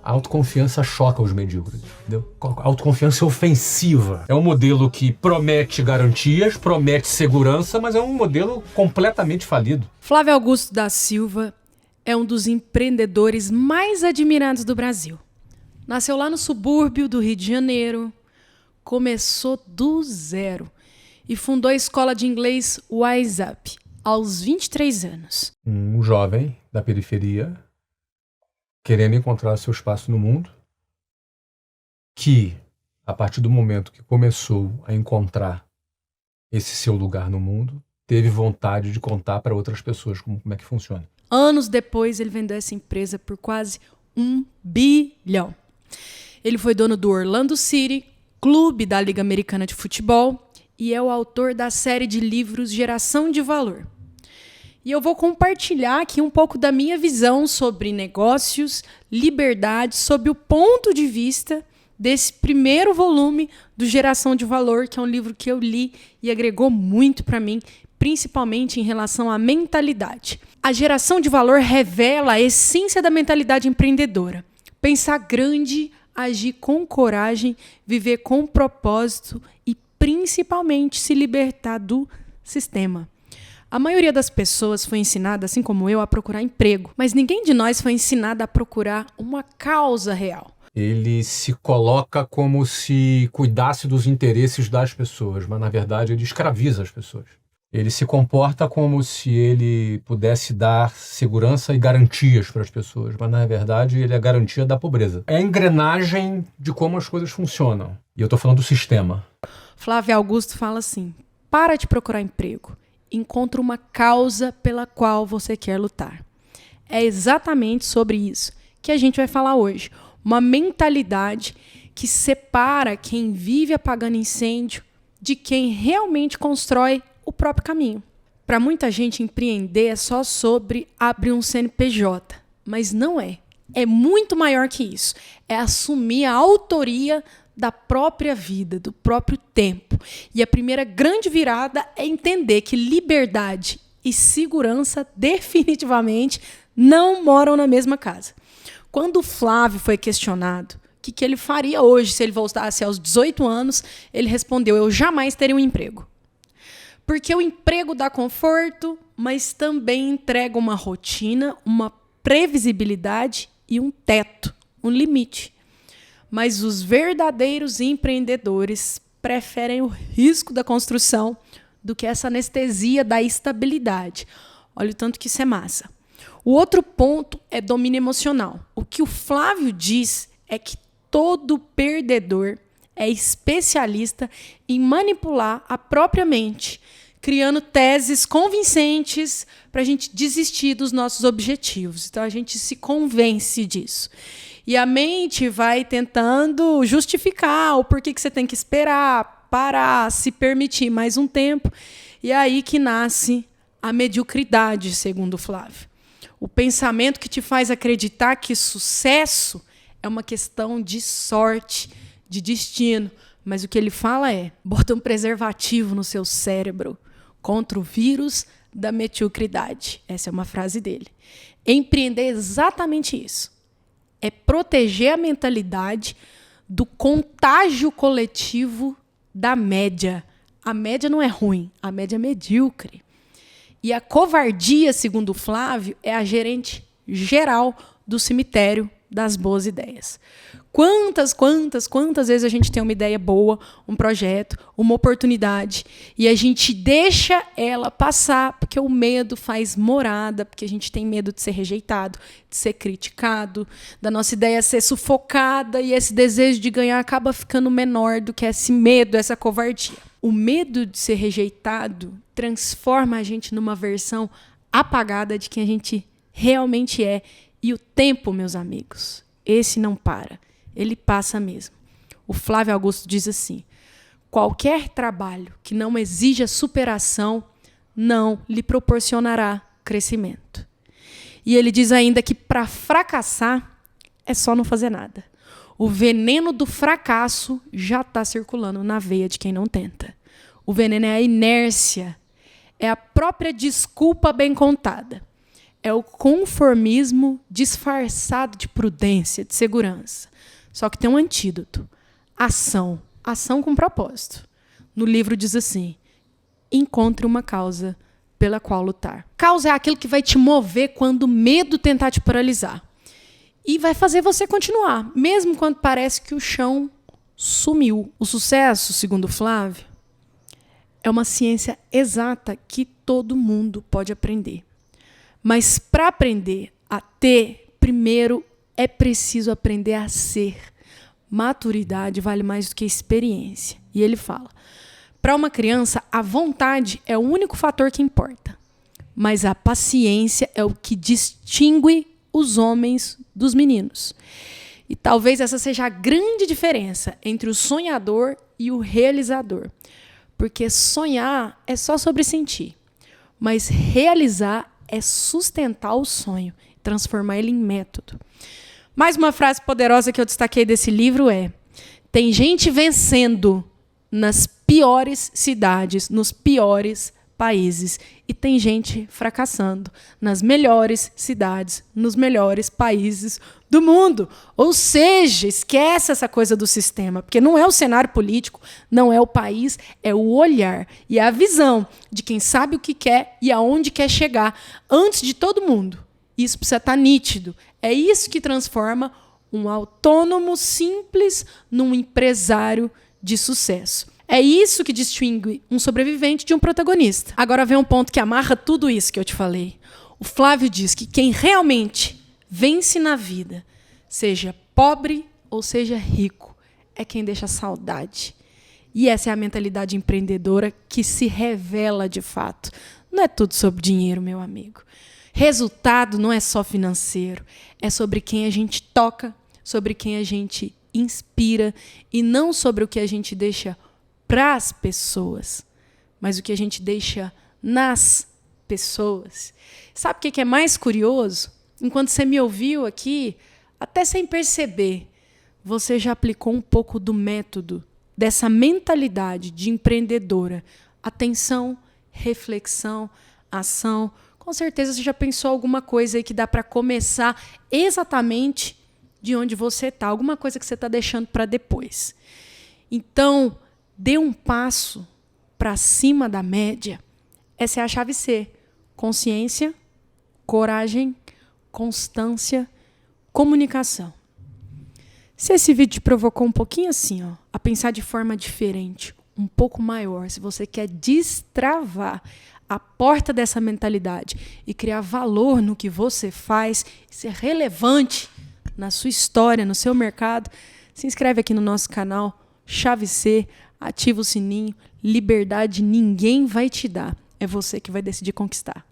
A autoconfiança choca os medíocres, entendeu? A autoconfiança é ofensiva. É um modelo que promete garantias, promete segurança, mas é um modelo completamente falido. Flávio Augusto da Silva é um dos empreendedores mais admirados do Brasil. Nasceu lá no subúrbio do Rio de Janeiro, começou do zero e fundou a escola de inglês Wise Up aos 23 anos. Um jovem da periferia querendo encontrar seu espaço no mundo, que, a partir do momento que começou a encontrar esse seu lugar no mundo, teve vontade de contar para outras pessoas como é que funciona. Anos depois, ele vendeu essa empresa por quase 1 bilhão. Ele foi dono do Orlando City, clube da Liga Americana de Futebol, e é o autor da série de livros Geração de Valor. E eu vou compartilhar aqui um pouco da minha visão sobre negócios, liberdade, sob o ponto de vista desse primeiro volume do Geração de Valor, que é um livro que eu li e agregou muito para mim, principalmente em relação à mentalidade. A Geração de Valor revela a essência da mentalidade empreendedora. Pensar grande, agir com coragem, viver com propósito e, principalmente, se libertar do sistema. A maioria das pessoas foi ensinada, assim como eu, a procurar emprego, mas ninguém de nós foi ensinado a procurar uma causa real. Ele se coloca como se cuidasse dos interesses das pessoas, mas, na verdade, ele escraviza as pessoas. Ele se comporta como se ele pudesse dar segurança e garantias para as pessoas, mas, na verdade, ele é a garantia da pobreza. É a engrenagem de como as coisas funcionam. E eu estou falando do sistema. Flávio Augusto fala assim: para de procurar emprego. Encontra uma causa pela qual você quer lutar. É exatamente sobre isso que a gente vai falar hoje. Uma mentalidade que separa quem vive apagando incêndio de quem realmente constrói o próprio caminho. Para muita gente, empreender é só sobre abrir um CNPJ, mas não é. É muito maior que isso. É assumir a autoria da própria vida, do próprio tempo. E a primeira grande virada é entender que liberdade e segurança definitivamente não moram na mesma casa. Quando o Flávio foi questionado o que ele faria hoje se ele voltasse aos 18 anos, ele respondeu: eu jamais teria um emprego. Porque o emprego dá conforto, mas também entrega uma rotina, uma previsibilidade e um teto, um limite. Mas os verdadeiros empreendedores preferem o risco da construção do que essa anestesia da estabilidade. Olha o tanto que isso é massa. O outro ponto é domínio emocional. O que o Flávio diz é que todo perdedor é especialista em manipular a própria mente, criando teses convincentes para a gente desistir dos nossos objetivos. Então, a gente se convence disso. E a mente vai tentando justificar o porquê que você tem que esperar, parar, se permitir mais um tempo. E é aí que nasce a mediocridade, segundo o Flávio. O pensamento que te faz acreditar que sucesso é uma questão de sorte, de destino. Mas o que ele fala é: bota um preservativo no seu cérebro contra o vírus da mediocridade. Essa é uma frase dele. Empreender é exatamente isso. É proteger a mentalidade do contágio coletivo da média. A média não é ruim, a média é medíocre. E a covardia, segundo o Flávio, é a gerente geral do cemitério das boas ideias. Quantas vezes a gente tem uma ideia boa, um projeto, uma oportunidade, e a gente deixa ela passar porque o medo faz morada, porque a gente tem medo de ser rejeitado, de ser criticado, da nossa ideia ser sufocada, e esse desejo de ganhar acaba ficando menor do que esse medo, essa covardia. O medo de ser rejeitado transforma a gente numa versão apagada de quem a gente realmente é. E o tempo, meus amigos, esse não para. Ele passa mesmo. O Flávio Augusto diz assim: qualquer trabalho que não exija superação não lhe proporcionará crescimento. E ele diz ainda que para fracassar é só não fazer nada. O veneno do fracasso já está circulando na veia de quem não tenta. O veneno é a inércia, é a própria desculpa bem contada. É o conformismo disfarçado de prudência, de segurança. Só que tem um antídoto. Ação. Ação com propósito. No livro diz assim: encontre uma causa pela qual lutar. Causa é aquilo que vai te mover quando o medo tentar te paralisar. E vai fazer você continuar, mesmo quando parece que o chão sumiu. O sucesso, segundo Flávio, é uma ciência exata que todo mundo pode aprender. Mas para aprender a ter, primeiro é preciso aprender a ser. Maturidade vale mais do que experiência. E ele fala: para uma criança, a vontade é o único fator que importa. Mas a paciência é o que distingue os homens dos meninos. E talvez essa seja a grande diferença entre o sonhador e o realizador. Porque sonhar é só sobre sentir. Mas realizar é sustentar o sonho, transformar ele em método. Mais uma frase poderosa que eu destaquei desse livro é: tem gente vencendo nas piores cidades, nos piores países. E tem gente fracassando nas melhores cidades, nos melhores países do mundo. Ou seja, esquece essa coisa do sistema, porque não é o cenário político, não é o país, é o olhar e a visão de quem sabe o que quer e aonde quer chegar antes de todo mundo. Isso precisa estar nítido. É isso que transforma um autônomo simples num empresário de sucesso. É isso que distingue um sobrevivente de um protagonista. Agora vem um ponto que amarra tudo isso que eu te falei. O Flávio diz que quem realmente vence na vida, seja pobre ou seja rico, é quem deixa saudade. E essa é a mentalidade empreendedora que se revela de fato. Não é tudo sobre dinheiro, meu amigo. Resultado não é só financeiro. É sobre quem a gente toca, sobre quem a gente inspira e não sobre o que a gente deixa para as pessoas, mas o que a gente deixa nas pessoas. Sabe o que é mais curioso? Enquanto você me ouviu aqui, até sem perceber, você já aplicou um pouco do método, dessa mentalidade de empreendedora. Atenção, reflexão, ação. Com certeza você já pensou alguma coisa aí que dá para começar exatamente de onde você está, alguma coisa que você está deixando para depois. Então, dê um passo para cima da média. Essa é a chave C. Consciência, coragem, constância, comunicação. Se esse vídeo te provocou um pouquinho assim, a pensar de forma diferente, um pouco maior, se você quer destravar a porta dessa mentalidade e criar valor no que você faz, ser relevante na sua história, no seu mercado, se inscreve aqui no nosso canal, Chave C, ativa o sininho. Liberdade ninguém vai te dar. É você que vai decidir conquistar.